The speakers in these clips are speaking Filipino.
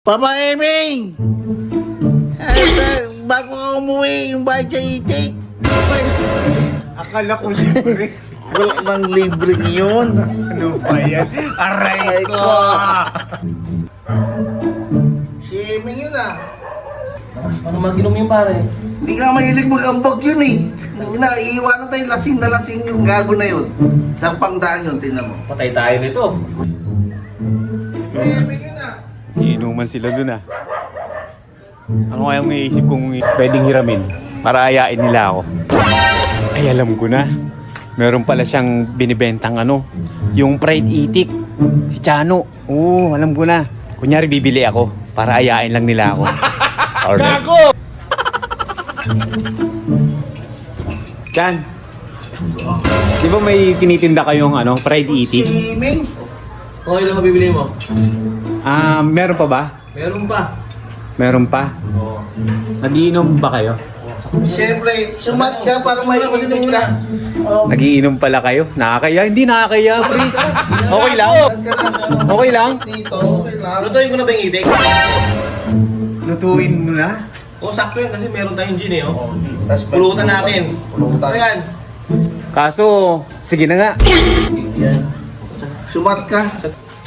Papa Eming! Ay, bago ka umuwi, yung bahay sa itik. Akala ko libre. Wala nang libre yun. Ano ba yan? Aray ko! Si Eming yun ah. Lakas pa naman ginom yung pare. Hindi ka mahilig mag-ambag yun eh. Naiiwanan tayo lasing na lasing yung gago na yun. Sa pangdaan yun, tingnan mo. Patay tayo nito. Si Eming yun ah. Iinuman sila dun ah. Ano kayang naisip kong pwedeng hiramin para ayain nila ako? Ay, alam ko na. Meron pala siyang binibentang yung fried itik. Si Chano. Oo, alam ko na. Kunyari bibili ako para ayain lang nila ako. Alright. Gago! Chan, di ba may tinitinda kayong fried itik? Si Eming? Okay lang mabibili mo? Meron pa ba? Meron pa. Meron pa? Oo. Nagiinom ba kayo? Siyempre, sumat ka para may inig ka. Oh, Nagiinom pala kayo? Nakakaya? Hindi nakakaya, pre. Okay lang? Okay lang? Dito, okay lang. Lutuin ko na ba yung itik? Lutuin mo na? Oo, sakto yun kasi meron tayong gin eh. Oh. Tas Pulutan natin. Pulutan. Ayan. Kaso, sige na nga. Yan. Sumat ka.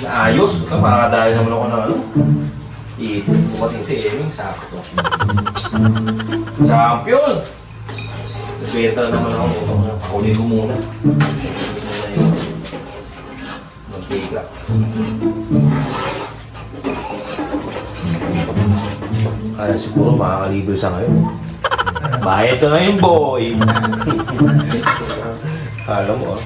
Ayos. Makakadali naman ako ng itik. Kumating si Eming, sakto. Champion! Nagbenta na naman ako nito. Pakunin ko muna. Mantika. Kaya siguro makakalibre sa ngayon. Bayad ka ngayon, boy! Kala mo ah.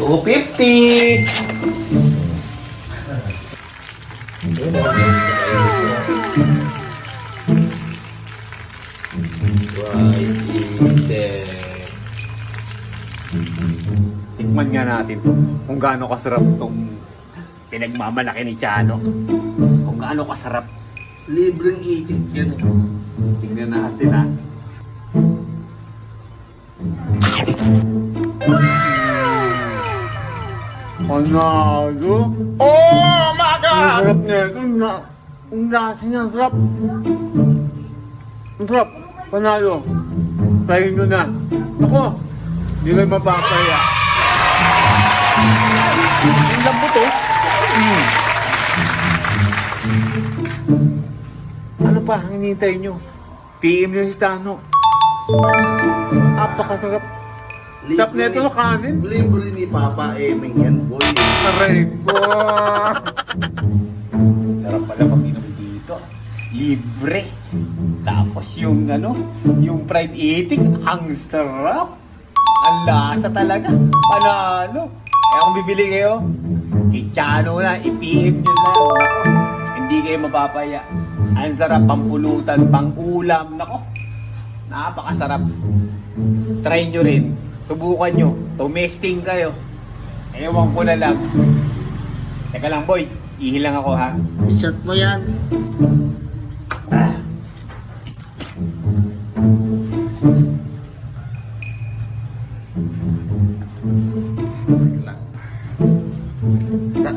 250! Tikman nga natin to. Kung gaano kasarap tong pinagmamalaki ni Chano. Kung gaano kasarap. Libreng itik yan. Tingnan natin ha. Panalo? Oh my Ang sarap nito. Ang lasa niya. Ang sarap. Ang sarap. Panalo. Tayo nyo na. Ako. Hindi kayo mapapaya. Ang lambot oh. Ano pa ang hinihintay nyo? PM nyo si Tano. Apakasarap. Sarap nito ng kanin. Libre ni Papa Eming yan, boy. Aray ko! Sarap pala mag-inom dito. Libre. Tapos yung yung fried itik, ang sarap. Ang lasa talaga. Panalo. Eh kung bibili kayo, kay Chano na, i-PM nyo lang. Nako, hindi kayo mapapaya. Ang sarap, pampulutan, pang-ulam. Nako, napakasarap. Try nyo rin. Subukan nyo. Tumesting kayo. Ewan ko na lang. Teka lang, boy. Ihilang ako, ha? I-shot mo yan.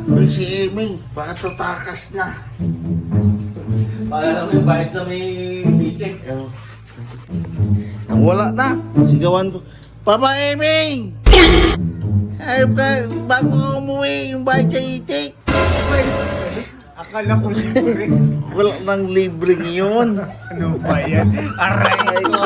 Uy, si Eming, baka tatakas na. Kaya naman yung bayad sa may itik. Ang wala na, sigawan ko. Papa Eming! Ay, bago ka umuwi, yung bahay sa itik. Akala ko libre. Wala nang libre yun. Ano ba yan? Aray ko!